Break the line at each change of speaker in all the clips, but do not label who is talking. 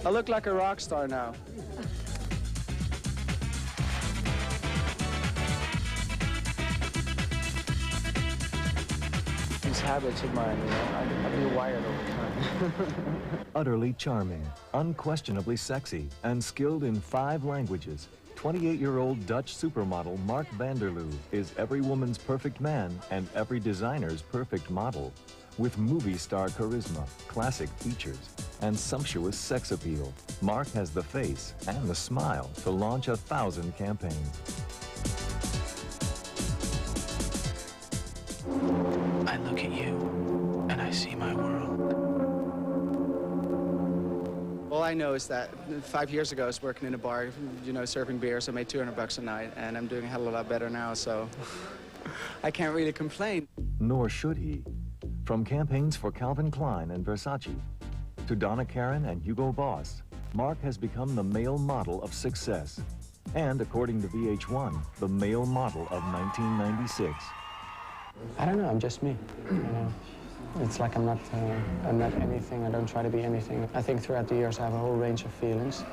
I look like a rock star now. These habits of mine, you know, I've been wired over time.
Utterly charming, unquestionably sexy, and skilled in 5 languages, 28-year-old Dutch supermodel Mark Vanderloo is every woman's perfect man and every designer's perfect model. With movie star charisma, classic features, and sumptuous sex appeal, Mark has the face and the smile to launch 1,000 campaigns.
I look at you, and I see my world. All I know is that 5 years ago I was working in a bar, you know, serving beers. I made $200 a night, and I'm doing a hell of a lot better now, so I can't really complain.
Nor should he. From campaigns for Calvin Klein and Versace, to Donna Karan and Hugo Boss, Mark has become the male model of success. And according to VH1, the male model of 1996.
I don't know, I'm just me, you know. It's like I'm not anything, I don't try to be anything. I think throughout the years I have a whole range of feelings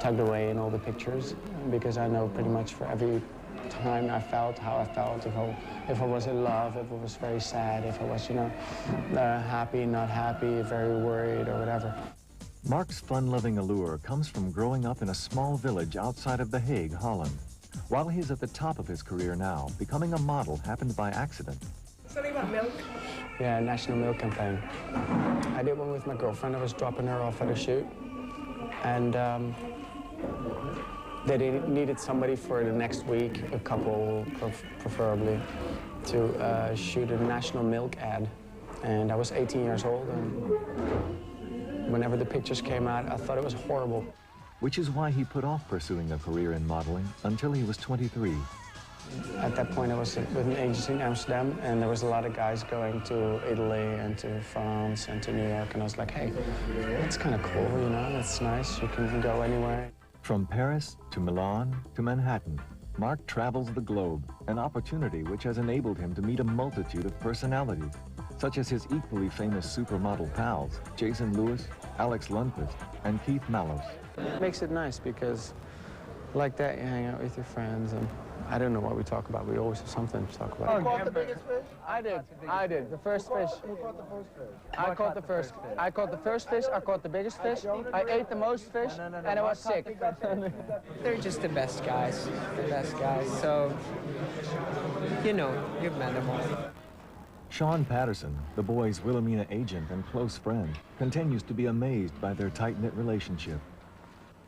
tucked away in all the pictures, because I know pretty much for every time I felt how I felt, if I was in love, if I was very sad, if I was, you know, happy, not happy, very worried or whatever.
Mark's fun-loving allure comes from growing up in a small village outside of The Hague, Holland. While he's at the top of his career now, becoming a model happened by accident.
Something about milk?
Yeah, National Milk Campaign. I did one with my girlfriend. I was dropping her off at a shoot. And they needed somebody for the next week, a couple preferably, to shoot a National Milk ad. And I was 18 years old, and whenever the pictures came out, I thought it was horrible.
Which is why he put off pursuing a career in modeling until he was 23.
At that point, I was with an agency in Amsterdam, and there was a lot of guys going to Italy and to France and to New York, and I was like, hey, that's kind of cool, you know, that's nice, you can go anywhere.
From Paris to Milan to Manhattan, Mark travels the globe, an opportunity which has enabled him to meet a multitude of personalities, such as his equally famous supermodel pals, Jason Lewis, Alex Lundqvist, and Keith Mallows.
It makes it nice because like that, you hang out with your friends, and I don't know what we talk about. We always have something to talk about.
You caught the biggest fish?
I did. The first fish.
Who caught the first fish?
I caught the first. I caught the first fish. I caught the biggest fish. I ate the most fish, and I was sick.
They're just the best guys. The best guys. So, you know, you've met them all.
Sean Patterson, the boys' Wilhelmina agent and close friend, continues to be amazed by their tight-knit relationship.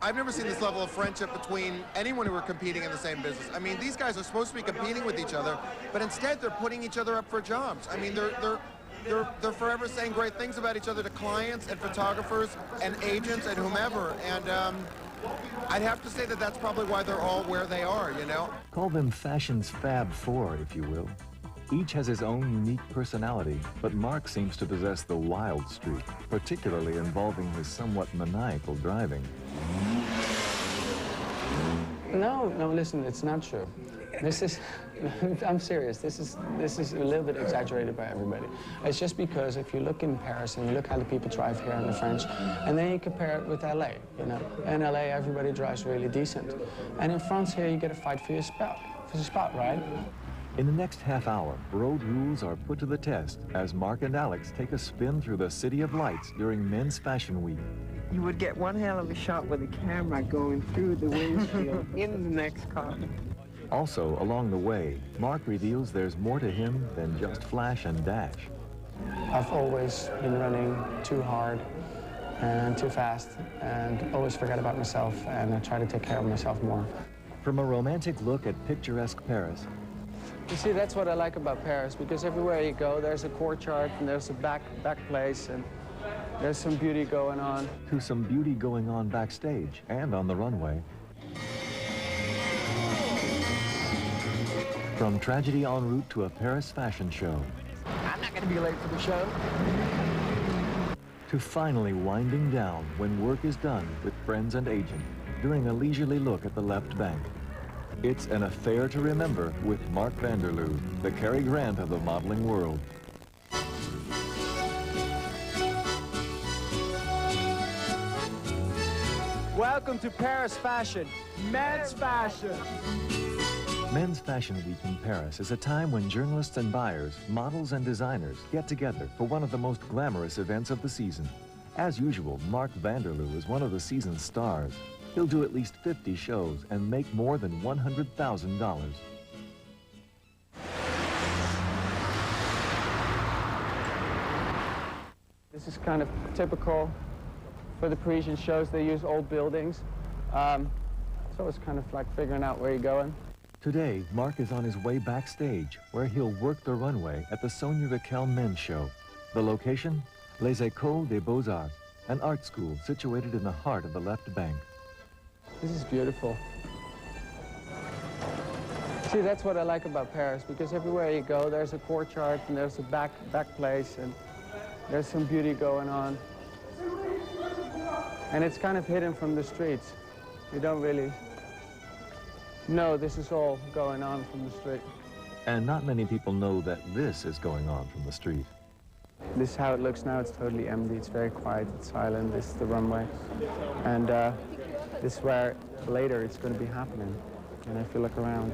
I've never seen this level of friendship between anyone who are competing in the same business. I mean, these guys are supposed to be competing with each other, but instead they're putting each other up for jobs. I mean, they're forever saying great things about each other to clients and photographers and agents and whomever. And I'd have to say that that's probably why they're all where they are, you know?
Call them fashion's Fab Four, if you will. Each has his own unique personality, but Mark seems to possess the wild streak, particularly involving his somewhat maniacal driving.
No, listen, it's not true. This is, I'm serious, this is a little bit exaggerated by everybody. It's just because if you look in Paris and you look how the people drive here in the French, and then you compare it with LA, you know. In LA, everybody drives really decent. And in France here, you get a fight for your spot, right?
In the next half hour, road rules are put to the test as Mark and Alex take a spin through the City of Lights during Men's Fashion Week.
You would get one hell of a shot with a camera going through the windshield in the next car.
Also, along the way, Mark reveals there's more to him than just flash and dash.
I've always been running too hard and too fast and always forget about myself, and I try to take care of myself more.
From a romantic look at picturesque Paris.
You see, that's what I like about Paris, because everywhere you go, there's a courtyard and there's a back place, and there's some beauty going on.
To some beauty going on backstage and on the runway. From tragedy en route to a Paris fashion show.
I'm not going to be late for the show.
To finally winding down when work is done with friends and agent during a leisurely look at the left bank. It's an affair to remember with Mark Vanderloo, the Cary Grant of the modeling world.
Welcome to Paris Fashion, men's fashion.
Men's Fashion Week in Paris is a time when journalists and buyers, models and designers get together for one of the most glamorous events of the season. As usual, Mark Vanderloo is one of the season's stars. He'll do at least 50 shows and make more than $100,000.
This is kind of typical for the Parisian shows. They use old buildings. So it's kind of like figuring out where you're going.
Today, Mark is on his way backstage, where he'll work the runway at the Sonia Rykiel Men's Show. The location? Les Écoles des Beaux-Arts, an art school situated in the heart of the left bank.
This is beautiful. See, that's what I like about Paris, because everywhere you go, there's a courtyard and there's a back place and there's some beauty going on. And it's kind of hidden from the streets. You don't really know this is all going on from the street.
And not many people know that this is going on from the street.
This is how it looks now. It's totally empty. It's very quiet. It's silent. This is the runway. And this is where later it's going to be happening. And if you look around,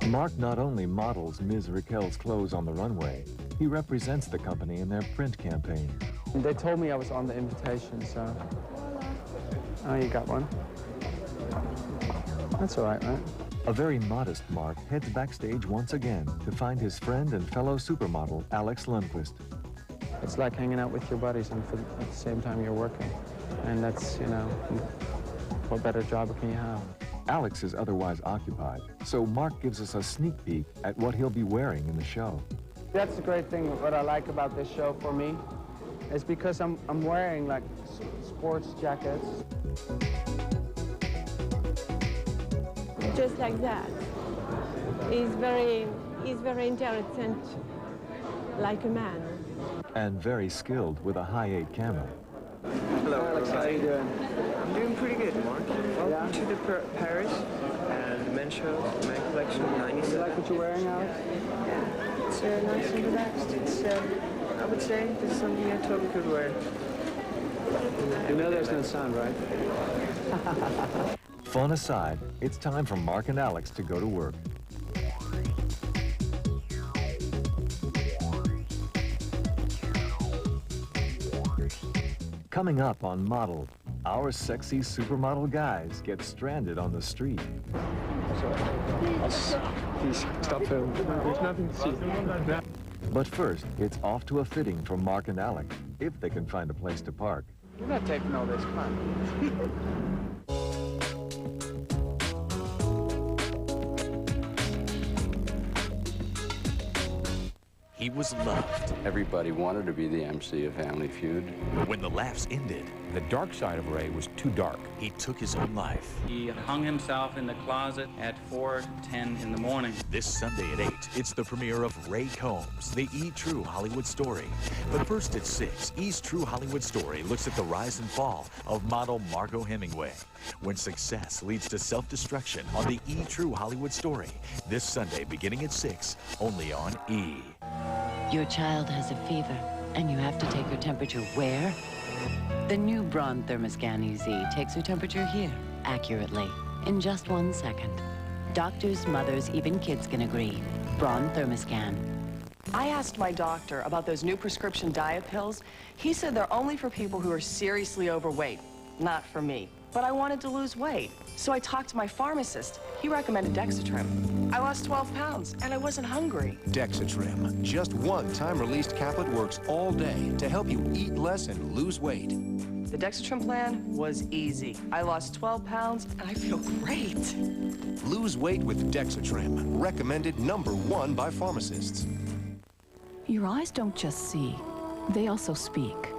Mark not only models Ms. Rykiel's clothes on the runway, he represents the company in their print campaign.
They told me I was on the invitation, so... Oh, you got one? That's all right, right?
A very modest Mark heads backstage once again to find his friend and fellow supermodel, Alex Lundquist.
It's like hanging out with your buddies and at the same time you're working. And that's, you know, what better job can you have?
Alex is otherwise occupied, so Mark gives us a sneak peek at what he'll be wearing in the show.
That's the great thing, what I like about this show for me, is because I'm wearing like sports jackets.
Just like that. He's very intelligent, like a man.
And very skilled with a Hi8 camera.
Hello, Alex, how are you doing?
I'm doing pretty good, Mark. Welcome to the Paris and the men's show, the men collection, 97.
You like what you're wearing, Alex?
Yeah, it's nice and relaxed. It's, I would say, this is something I totally could wear.
You know there's no sound, right?
Fun aside, it's time for Mark and Alex to go to work. Coming up on Model, our sexy supermodel guys get stranded on the street.
Please, stop filming. There's nothing to see.
But first, it's off to a fitting for Mark and Alex, if they can find a place to park.
You're not taking all this, come on.
He was loved.
Everybody wanted to be the MC of Family Feud.
But when the laughs ended,
the dark side of Ray was too dark.
He took his own life.
He hung himself in the closet at 4:10 in the morning.
This Sunday at 8, it's the premiere of Ray Combs, the E! True Hollywood Story. But first at 6, E's True Hollywood Story looks at the rise and fall of model Margot Hemingway. When success leads to self-destruction on the E! True Hollywood Story. This Sunday beginning at 6, only on E!
Your child has a fever, and you have to take her temperature where? The new Braun Thermoscan EZ takes her temperature here, accurately, in just 1 second. Doctors, mothers, even kids can agree. Braun Thermoscan.
I asked my doctor about those new prescription diet pills. He said they're only for people who are seriously overweight, not for me. But I wanted to lose weight, so I talked to my pharmacist. He recommended Dexatrim. I lost 12 pounds, and I wasn't hungry.
Dexatrim, just one-time released caplet, works all day to help you eat less and lose weight.
The Dexatrim plan was easy. I lost 12 pounds, and I feel great.
Lose weight with Dexatrim, recommended #1 by pharmacists.
Your eyes don't just see, they also speak.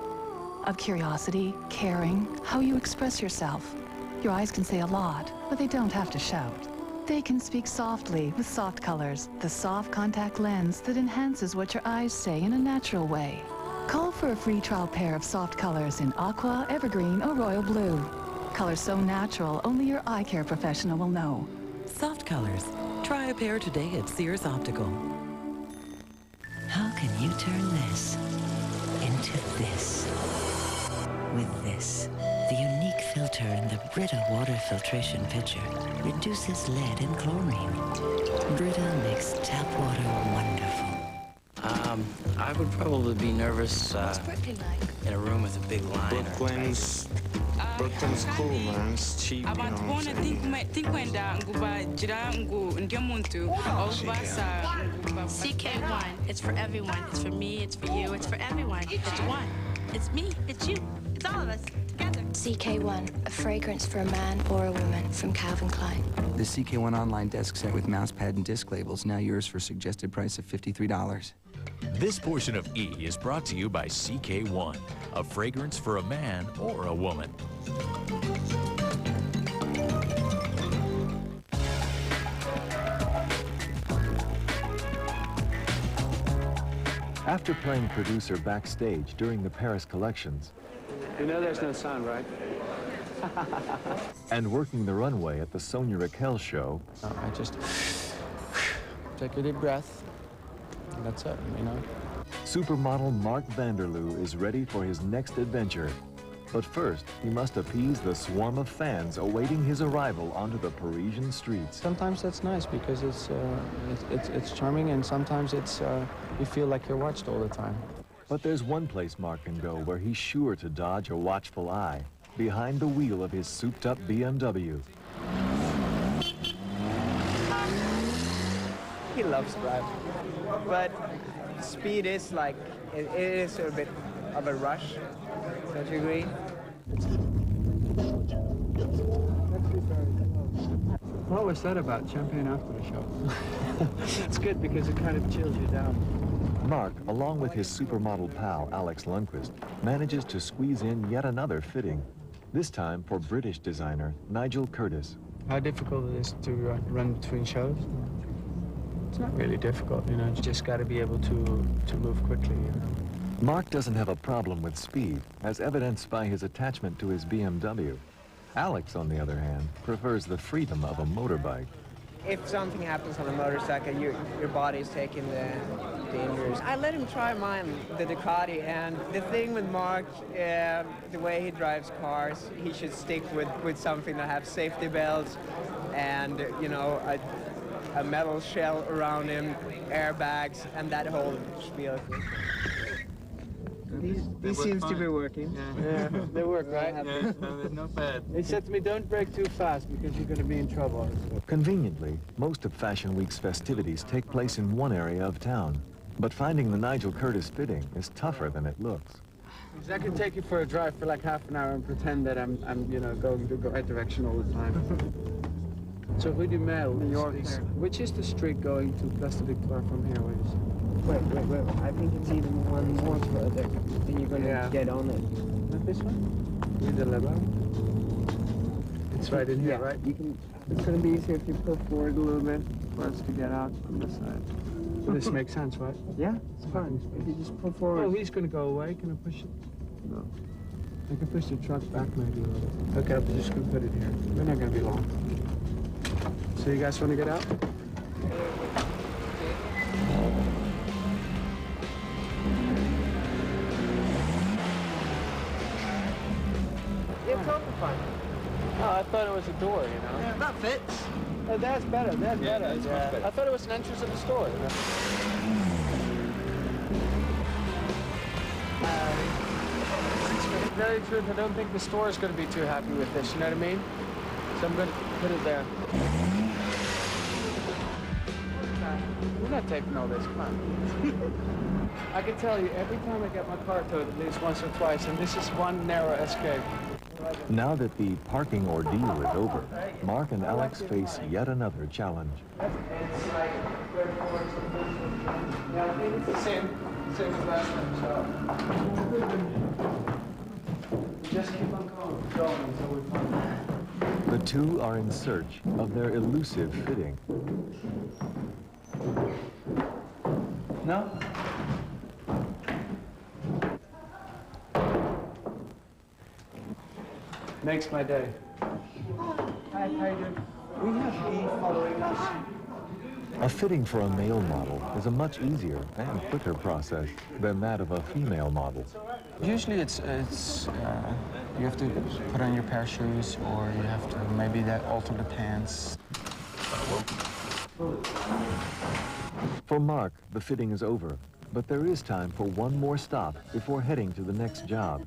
Of curiosity, caring, how you express yourself. Your eyes can say a lot, but they don't have to shout. They can speak softly with Soft Colors, the soft contact lens that enhances what your eyes say in a natural way. Call for a free trial pair of Soft Colors in Aqua, Evergreen, or Royal Blue. Colors so natural, only your eye care professional will know.
Soft Colors. Try a pair today at Sears Optical. How can you turn this to this. With this, the unique filter in the Brita water filtration pitcher reduces lead and chlorine. Brita makes tap water wonderful.
I would probably be nervous in a room with a big line.
Brooklyn's cool, man. It's cheap, you know what I'm saying?
CK1. It's for everyone. It's for me. It's for you. It's for everyone. It's one. It's me. It's you. It's all of us together.
CK1, a fragrance for a man or a woman from Calvin Klein.
The CK1 online desk set with mouse pad and disc labels, now yours for a suggested price of $53.
This portion of E is brought to you by CK1, a fragrance for a man or a woman.
After playing producer backstage during the Paris collections,
You know there's no sound, right?
and working the runway at the Sonia Raquel show,
I just take a deep breath, and that's it, you know?
supermodel Mark Vanderloo is ready for his next adventure. But first, he must appease the swarm of fans awaiting his arrival onto the Parisian streets.
Sometimes that's nice because it's charming, and sometimes it's you feel like you're watched all the time.
But there's one place Mark can go where he's sure to dodge a watchful eye, behind the wheel of his souped-up BMW.
He loves driving, but speed is like, it is a bit of a rush. Don't you agree?
What was that about? Champagne after the show. It's good because it kind of chills you down.
Mark, along with his supermodel pal Alex Lundquist, manages to squeeze in yet another fitting, this time for British designer Nigel Curtis.
How difficult it is to run between shows? It's not really difficult, you know. You just got to be able to move quickly, you know.
Mark doesn't have a problem with speed, as evidenced by his attachment to his BMW. Alex, on the other hand, prefers the freedom of a motorbike.
If something happens on a motorcycle, your body's taking the dangers. I let him try mine, the Ducati, and the thing with Mark, the way he drives cars, he should stick with something that has safety belts and, you know, a metal shell around him, airbags, and that whole spiel. He seems to be working.
Yeah, they work, right?
Yeah, not bad.
He said to me, don't brake too fast because you're going to be in trouble.
Conveniently, most of Fashion Week's festivities take place in one area of town. But finding the Nigel Curtis fitting is tougher than it looks.
I can take you for a drive for like half an hour and pretend that I'm you know, going the right direction all the time. So Rue du Mel, New York, which is the street going to Place de Victoire from here?
Wait. I think it's even one more further. Then you're going to get on it.
Not this one? Rue de Lebar? It's right in here, right?
You can. It's going to be easier if you pull forward a little bit for us to get out from this side.
So this makes sense, right?
Yeah, it's fine. If you just pull forward.
Oh, he's going to go away. Can I push it?
No.
I can push the truck back maybe a little bit. Okay, I'm just going to put it here. We're not going to be long. So you guys want to get out?
It's open fine.
Oh, I thought it was a door, you know?
Yeah, that fits.
Oh, that's better, that's better.
That's much better.
I thought it was an entrance of the store, you know? Very truth, I don't think the store is going to be too happy with this, you know what I mean? So I'm going to put it there. We're not taping all this, come on. I can tell you, every time I get my car towed at least once or twice, and this is one narrow escape.
Now that the parking ordeal is over, Mark and Alex face yet another challenge.
It's like, yeah, I think it's the same as last time, so. Just keep on going until we find
The two are in search of their elusive fitting.
No? Makes my day. Hi, how you doing? We have E following us.
A fitting for a male model is a much easier and quicker process than that of a female model.
Usually it's you have to put on your pair of shoes, or you have to maybe alter the pants.
For Mark, the fitting is over, but there is time for one more stop before heading to the next job.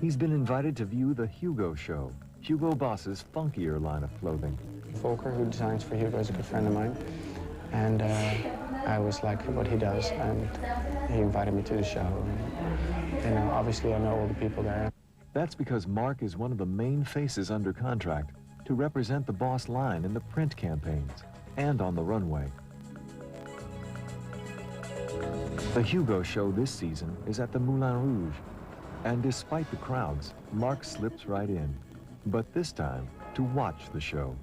He's been invited to view the Hugo show, Hugo Boss's funkier line of clothing.
Volker, who designs for Hugo, is a good friend of mine, and I always like what he does, and he invited me to the show. And, obviously I know all the people there.
That's because Mark is one of the main faces under contract to represent the Boss line in the print campaigns and on the runway. The Hugo show this season is at the Moulin Rouge, and despite the crowds, Mark slips right in, but this time to watch the show.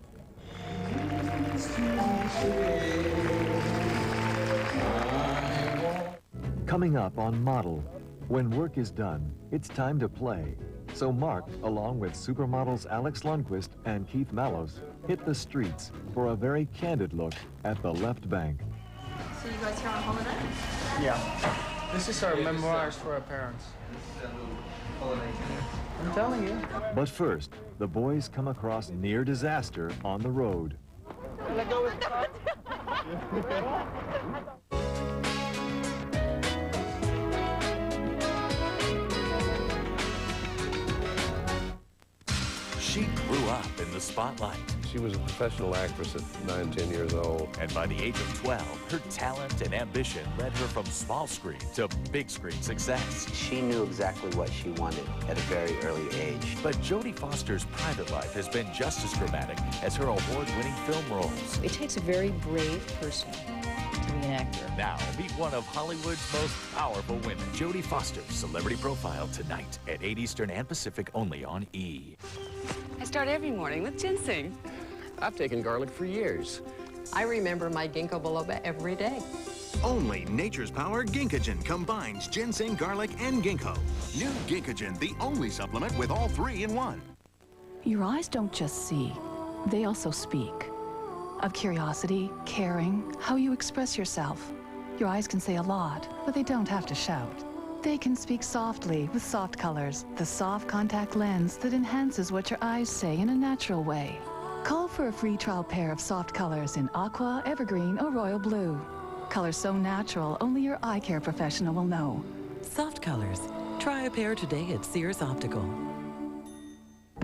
Coming up on Model, when work is done, it's time to play. So Mark, along with supermodels Alex Lundquist and Keith Mallows, hit the streets for a very candid look at the left bank.
So you guys here on holiday?
Yeah. This is our memoirs for our parents. I'm telling you.
But first, the boys come across near disaster on the road.
Let go with
She grew up in the spotlight.
She was a professional actress at 9, 10 years old.
And by the age of 12, her talent and ambition led her from small screen to big screen success.
She knew exactly what she wanted at a very early age.
But Jodie Foster's private life has been just as dramatic as her award-winning film roles.
It takes a very brave person to be an actor.
Now, meet one of Hollywood's most powerful women. Jodie Foster's Celebrity Profile tonight at 8 Eastern and Pacific, only on E!
I start every morning with ginseng.
I've taken garlic for years.
I remember my ginkgo biloba every day.
Only Nature's Power Ginkogen combines ginseng, garlic, and ginkgo. New Ginkogen, the only supplement with all three in one.
Your eyes don't just see, they also speak. Of curiosity, caring, how you express yourself. Your eyes can say a lot, but they don't have to shout. They can speak softly with Soft Colors, the soft contact lens that enhances what your eyes say in a natural way. Call for a free trial pair of Soft Colors in Aqua, Evergreen, or Royal Blue. Colors so natural, only your eye care professional will know.
Soft Colors. Try a pair today at Sears Optical.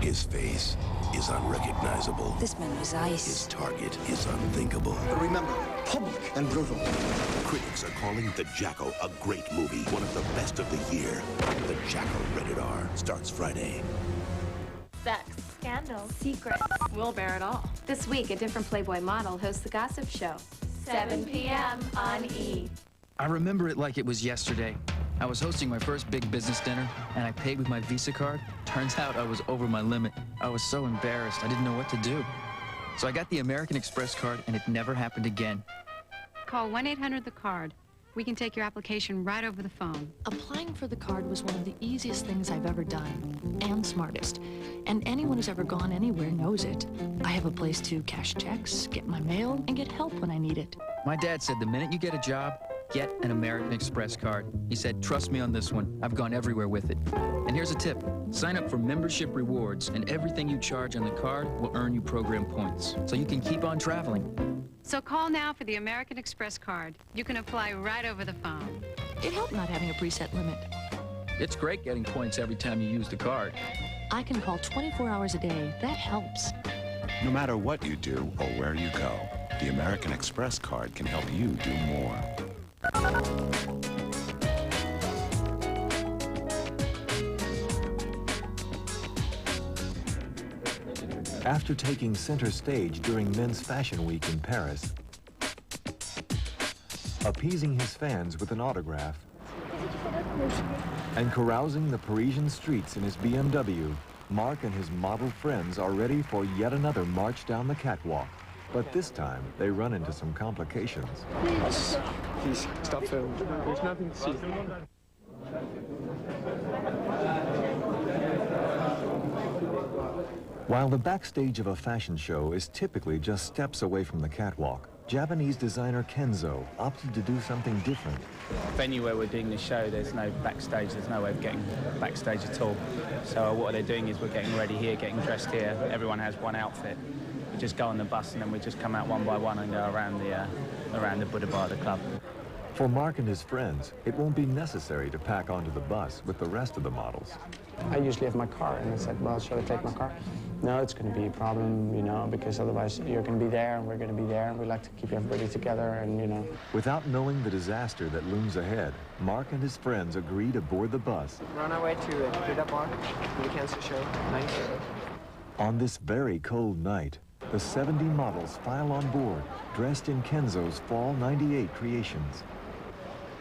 His face is unrecognizable.
This man was ice.
His target is unthinkable.
But remember, public and brutal.
Critics are calling The Jackal a great movie, one of the best of the year. The Jackal, rated R, starts Friday.
Sex, scandal, secrets.
We'll bear it all.
This week, a different Playboy model hosts The Gossip Show. 7 p.m. on E!
I remember it like it was yesterday. I was hosting my first big business dinner, and I paid with my Visa card. Turns out I was over my limit. I was so embarrassed, I didn't know what to do. So I got the American Express card, and it never happened again.
Call 1-800-THE-CARD. We can take your application right over the phone.
Applying for the card was one of the easiest things I've ever done, and smartest. And anyone who's ever gone anywhere knows it. I have a place to cash checks, get my mail, and get help when I need it.
My dad said the minute you get a job, get an American Express card. He said, trust me on this one. I've gone everywhere with it. And here's a tip. Sign up for membership rewards, and everything you charge on the card will earn you program points, so you can keep on traveling.
So call now for the American Express card. You can apply right over the phone.
It helped not having a preset limit.
It's great getting points every time you use the card.
I can call 24 hours a day. That helps.
No matter what you do or where you go, the American Express card can help you do more.
After taking center stage during Men's Fashion Week in Paris, appeasing his fans with an autograph, and carousing the Parisian streets in his BMW, Mark and his model friends are ready for yet another march down the catwalk. But this time, they run into some complications.
Please, stop filming. There's nothing to see.
While the backstage of a fashion show is typically just steps away from the catwalk, Japanese designer Kenzo opted to do something different.
Venue where we're doing the show, there's no backstage, there's no way of getting backstage at all. So what they're doing is we're getting ready here, getting dressed here. Everyone has one outfit. We just go on the bus and then we just come out one by one and go around the Buddha Bar, the club.
For Mark and his friends, it won't be necessary to pack onto the bus with the rest of the models.
I usually have my car, and I said, well, shall I take my car? No, it's going to be a problem, you know, because otherwise you're going to be there and we're going to be there, and we like to keep everybody together, and, you know.
Without knowing the disaster that looms ahead, Mark and his friends agree to board the bus.
We're on our way to Buddha Bar, the Kansas show. Nice.
On this very cold night, the 70 models file on board, dressed in Kenzo's Fall '98 creations.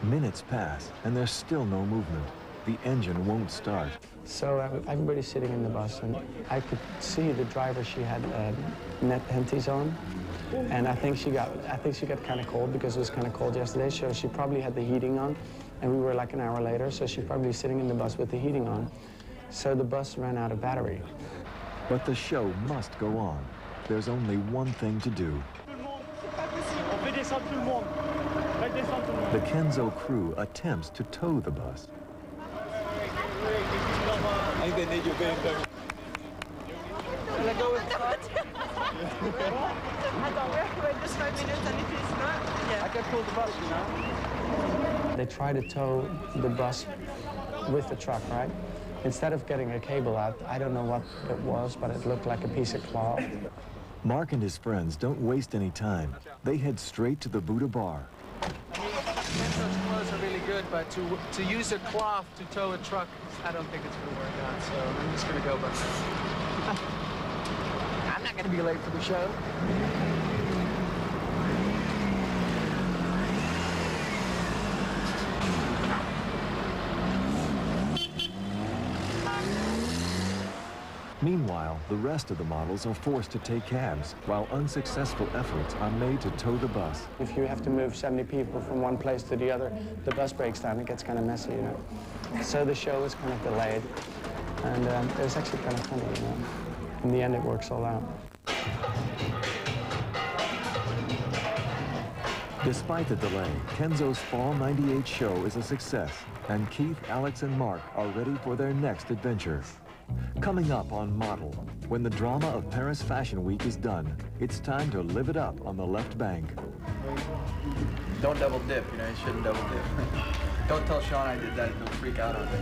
Minutes pass, and there's still no movement. The engine won't start.
So everybody's sitting in the bus, and I could see the driver. She had net panties on, and I think she got kind of cold because it was kind of cold yesterday. So she probably had the heating on, and we were like an hour later. So she's probably sitting in the bus with the heating on. So the bus ran out of battery.
But the show must go on. There's only one thing to do. The Kenzo crew attempts to tow the bus.
Let go with the car.
I thought we're just 5 minutes and if it's not, yeah.
I can pull the bus, you know?
They tried to tow the bus with the truck, right? Instead of getting a cable out, I don't know what it was, but it looked like a piece of cloth.
Mark and his friends don't waste any time. They head straight to the Buddha Bar.
Kenzo's clothes are really good, but to use a cloth to tow a truck, I don't think it's going to work out, so I'm just going to go by myself.
I'm not going to be late for the show.
Meanwhile, the rest of the models are forced to take cabs, while unsuccessful efforts are made to tow the bus.
If you have to move 70 people from one place to the other, the bus breaks down, it gets kind of messy, you know. So the show is kind of delayed, and it was actually kind of funny, you know. In the end, it works all out.
Despite the delay, Kenzo's Fall '98 show is a success, and Keith, Alex, and Mark are ready for their next adventure. Coming up on Model, when the drama of Paris Fashion Week is done, it's time to live it up on the left bank.
Don't double dip, you know, you shouldn't double dip. Don't tell Sean I did that, he'll freak out on me.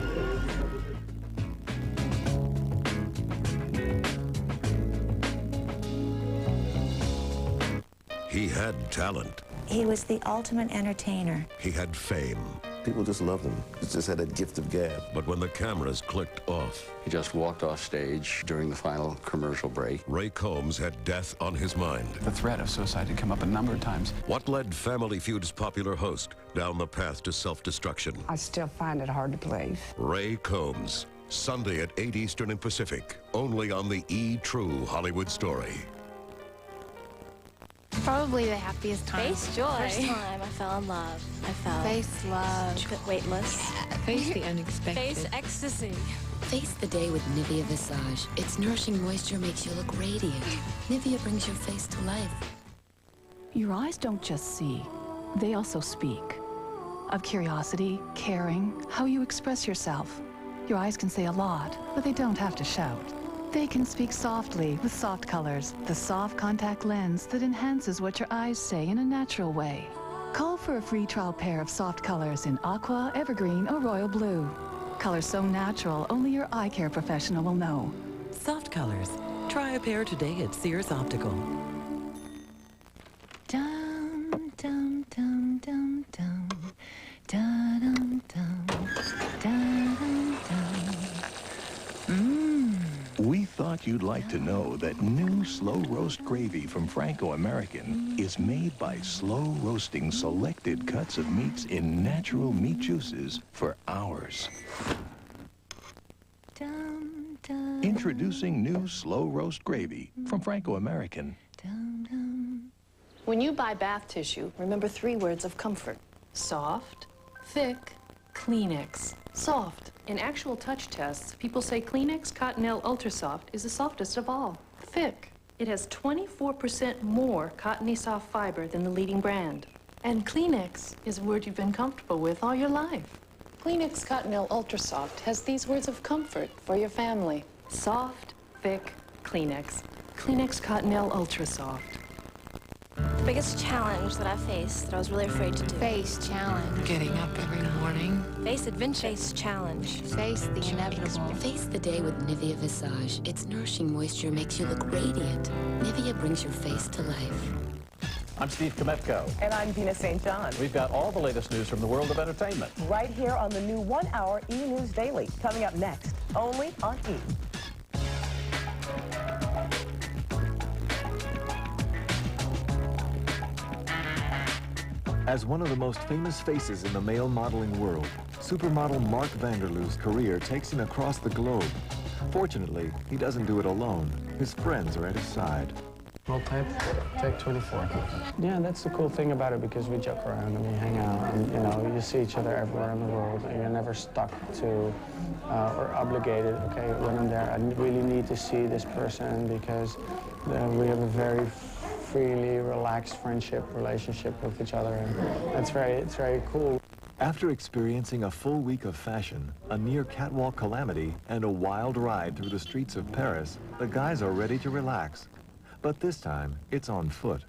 He had talent.
He was the ultimate entertainer.
He had fame. People just loved him. He just had that gift of gab. But when the cameras clicked off...
He just walked off stage during the final commercial break.
Ray Combs had death on his mind.
The threat of suicide had come up a number of times.
What led Family Feud's popular host down the path to self-destruction?
I still find it hard to believe.
Ray Combs, Sunday at 8 Eastern and Pacific, only on the E! True Hollywood Story.
Probably the happiest time.
Face joy.
First time I fell in love. I felt
Face love.
weightless.
Face the unexpected.
Face ecstasy.
Face the day with Nivea Visage. Its nourishing moisture makes you look radiant. Nivea brings your face to life.
Your eyes don't just see, they also speak. Of curiosity, caring, how you express yourself. Your eyes can say a lot, but they don't have to shout. They can speak softly with Soft Colors, the soft contact lens that enhances what your eyes say in a natural way. Call for a free trial pair of Soft Colors in Aqua, Evergreen, or Royal Blue. Colors so natural, only your eye care professional will know.
Soft Colors. Try a pair today at Sears Optical.
Dum, dum, dum, dum, dum. Da-dum, dum. Da-dum, dum.
We thought you'd like to know that new slow roast gravy from Franco American is made by slow roasting selected cuts of meats in natural meat juices for hours. Introducing new slow roast gravy from Franco American.
When you buy bath tissue, remember 3 words of comfort. Soft, thick, Kleenex. Soft. In actual touch tests, people say Kleenex Cottonelle Ultra Soft is the softest of all. Thick.
It has 24% more cottony soft fiber than the leading brand. And Kleenex is a word you've been comfortable with all your life.
Kleenex Cottonelle Ultra Soft has these words of comfort for your family.
Soft, thick Kleenex. Kleenex Cottonelle Ultra Soft.
Biggest challenge that I faced that I was really afraid to do.
Face challenge. Getting up every morning.
Face adventure. Face challenge.
Face the inevitable.
Face the day with Nivea Visage. Its nourishing moisture makes you look radiant. Nivea brings your face to life.
I'm Steve Kometko.
And I'm Dina St. John.
We've got all the latest news from the world of entertainment.
Right here on the new 1-hour E! News Daily. Coming up next, only on E!
As one of the most famous faces in the male modeling world, supermodel Mark Vanderloo's career takes him across the globe. Fortunately, he doesn't do it alone. His friends are at his side.
Roll tape, take 24. Yeah, that's the cool thing about it, because we joke around and we hang out, and you know, you see each other everywhere in the world, and you're never stuck to or obligated. Okay, when I'm there, I really need to see this person because we have a very freely relaxed friendship relationship with each other, and it's very cool.
After experiencing a full week of fashion, a near catwalk calamity, and a wild ride through the streets of Paris, the guys are ready to relax. But this time, it's on foot.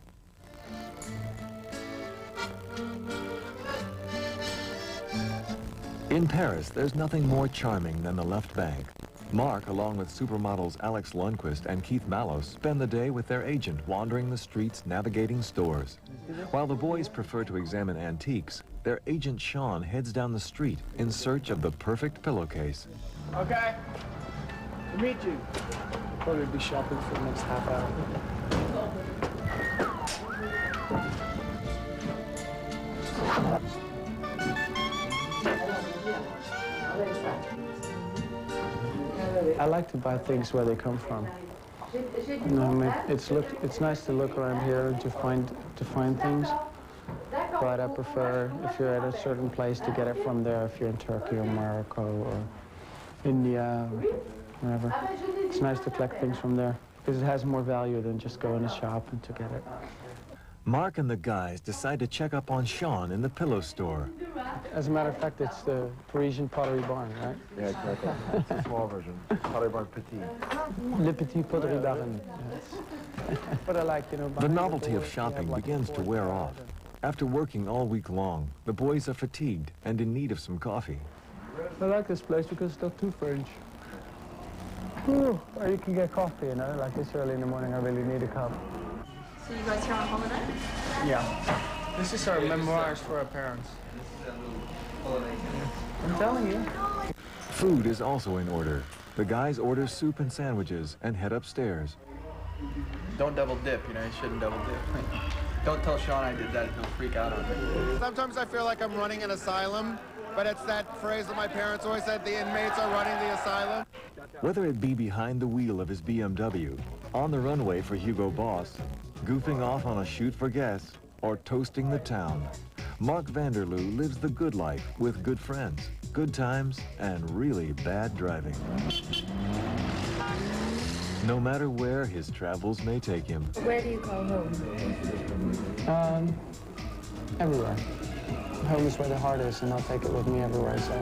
In Paris, there's nothing more charming than the left bank. Mark, along with supermodels Alex Lundquist and Keith Mallows, spend the day with their agent wandering the streets, navigating stores. While the boys prefer to examine antiques, their agent Sean heads down the street in search of the perfect pillowcase.
Okay. To meet you. Probably be shopping for the next half hour. I like to buy things where they come from. You know, I mean, it's nice to look around here and to find things, but I prefer if you're at a certain place to get it from there. If you're in Turkey or Morocco or India or wherever, it's nice to collect things from there because it has more value than just go in a shop and to get it.
Mark and the guys decide to check up on Sean in the pillow store.
As a matter of fact, it's the Parisian Pottery Barn, right?
Yeah, exactly. It's a small version. Pottery Barn Petit.
Le Petit Pottery Barn. Yes. But I like, you know...
The novelty of shopping begins to wear off. After working all week long, the boys are fatigued and in need of some coffee.
I like this place because it's not too French. Ooh, or you can get coffee, you know, like this early in the morning, I really need a cup.
So you guys here on holiday?
Yeah. This is our memoirs for our parents. I'm telling you.
Food is also in order. The guys order soup and sandwiches and head upstairs.
Don't double dip, you know, you shouldn't double dip. Don't tell Sean I did that, he'll freak out on me.
Sometimes I feel like I'm running an asylum, but it's that phrase that my parents always said, the inmates are running the asylum.
Whether it be behind the wheel of his BMW, on the runway for Hugo Boss, goofing off on a shoot for guests, or toasting the town, Mark Vanderloo lives the good life with good friends, good times, and really bad driving. No matter where his travels may take him.
Where do you call home?
Everywhere. Home is where the heart is, and I'll take it with me everywhere, so.